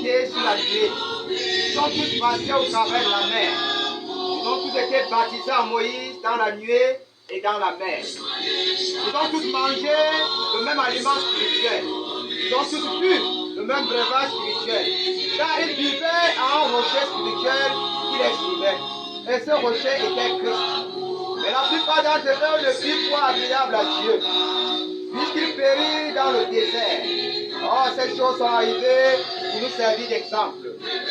montés sur la nuée. Ils sont tous passés au travers de la mer. Ils ont tous été baptisés en Moïse dans la nuée et dans la mer. Ils ont tous mangé le même aliment spirituel. Ils ont tous bu le même breuvage spirituel. Car ils vivaient à un rocher spirituel qui les suivait. Et ce rocher était Christ. Mais la plupart d'entre eux ne furent point agréables à Dieu, puisqu'ils périrent dans le désert. Oh, ces choses sont arrivées pour nous servir d'exemple,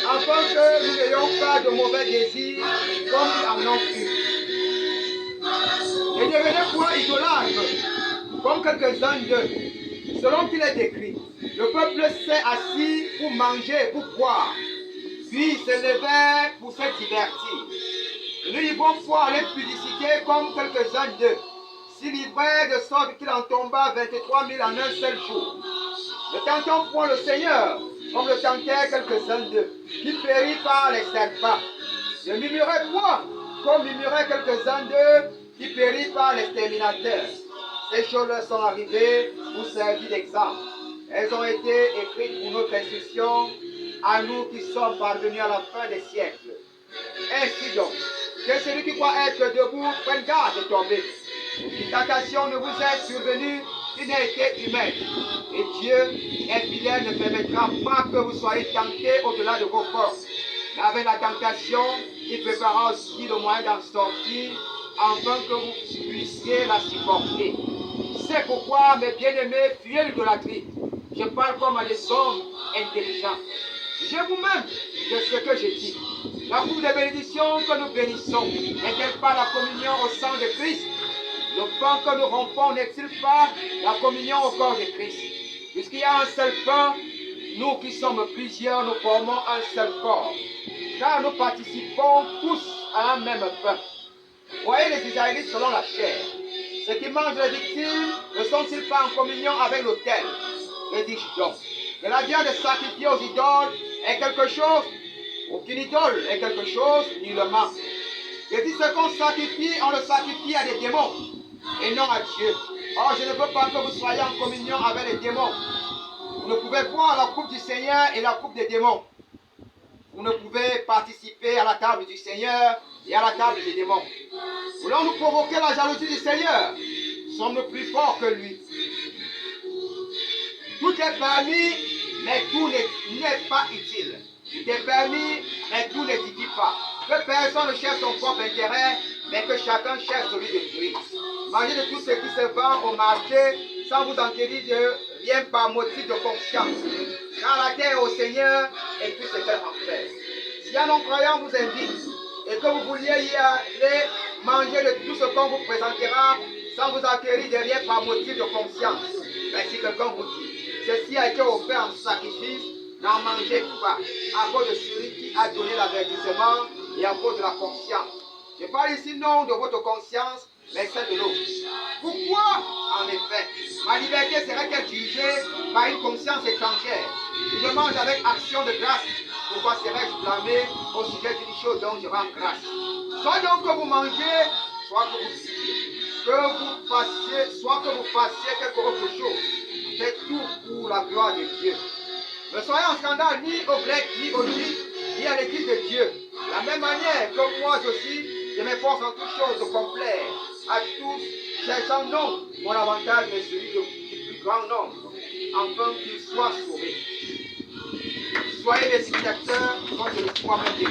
afin que nous n'ayons pas de mauvais désirs comme ils en ont eu. Et devenez point idolâtres, comme quelques-uns d'eux. Selon qu'il est écrit, le peuple s'est assis pour manger et pour boire, puis se levait pour se divertir. Nous livrons foi à l'impudicité comme quelques-uns d'eux, s'y livraient de sorte qu'il en tomba 23 000 en un seul jour. Ne tentons point le Seieur, comme le tentaient quelques-uns d'eux, qui périrent par les serpents. Ne murmurez point, comme murmuraient quelques-uns d'eux, qui périrent par l'exterminateur. Ces choses sont arrivées pour servir d'exemple. Elles ont été écrites pour notre instruction, à nous qui sommes parvenus à la fin des siècles. Ainsi donc, que celui qui croit être debout prenne garde de tomber. Une tentation ne vous est survenue qui n'a été humaine. Et Dieu est fidèle, ne permettra pas que vous soyez tentés au-delà de vos forces. Mais avec la tentation, il préparera aussi le moyen d'en sortir, afin que vous puissiez la supporter. C'est pourquoi, mes bien-aimés, fuyez l'idolâtrie. Je parle comme à des hommes intelligents. Jugez vous-même de ce que je dis. La coupe de bénédiction que nous bénissons n'est-elle pas la communion au sang de Christ? Le pain que nous rompons n'est-il pas la communion au corps de Christ? Puisqu'il y a un seul pain, nous qui sommes plusieurs, nous formons un seul corps. Car nous participons tous à un même pain. Voyez les Israélites selon la chair. Ceux qui mangent les victimes ne sont-ils pas en communion avec l'autel? Que dis-je donc? Que la viande sacrifiée aux idoles est quelque chose? Aucune idole est quelque chose, nullement. Je dis ce qu'on sacrifie, on le sacrifie à des démons et non à Dieu. Or, je ne veux pas que vous soyez en communion avec les démons. Vous ne pouvez boire la coupe du Seigneur et la coupe des démons. Vous ne pouvez participer à la table du Seigneur et à la table des démons. Voulons-nous provoquer la jalousie du Seigneur? Sommes-nous plus forts que lui? Tout est permis, mais tout n'est pas utile. Tout est permis, mais tout n'édifie pas. Que personne ne cherche son propre intérêt, mais que chacun cherche celui de Dieu. Mangez de tout ce qui se vend au marché, sans vous enquérir de rien par motif de conscience. Car la terre est au Seigneur et tout ce qu'elle en fait. Si un non-croyant vous invite, et que vous vouliez y aller manger de tout ce qu'on vous présentera, sans vous acquérir de rien par motif de conscience. Mais si quelqu'un vous dit, ceci a été offert en sacrifice, n'en mangez pas, à cause de celui qui a donné l'avertissement et à cause de la conscience. Je parle ici non de votre conscience, mais celle de l'autre. Pourquoi, en effet, ma liberté serait-elle jugée par une conscience étrangère? Si je mange avec action de grâce, pourquoi serais-je blâmé au sujet d'une chose dont je rends grâce? Soit donc que vous mangez, soit que vous fassiez quelque autre chose. Faites tout pour la gloire de Dieu. Ne soyez en scandale ni aux Grecs, ni aux Juifs, ni à l'Église de Dieu. De la même manière que moi aussi, je m'efforce en toutes choses de complaire à tous, cherchant non mon avantage, mais celui du plus grand nombre, afin qu'ils soient sauvés. Soyez des spectateurs, comme je le suis moi-même de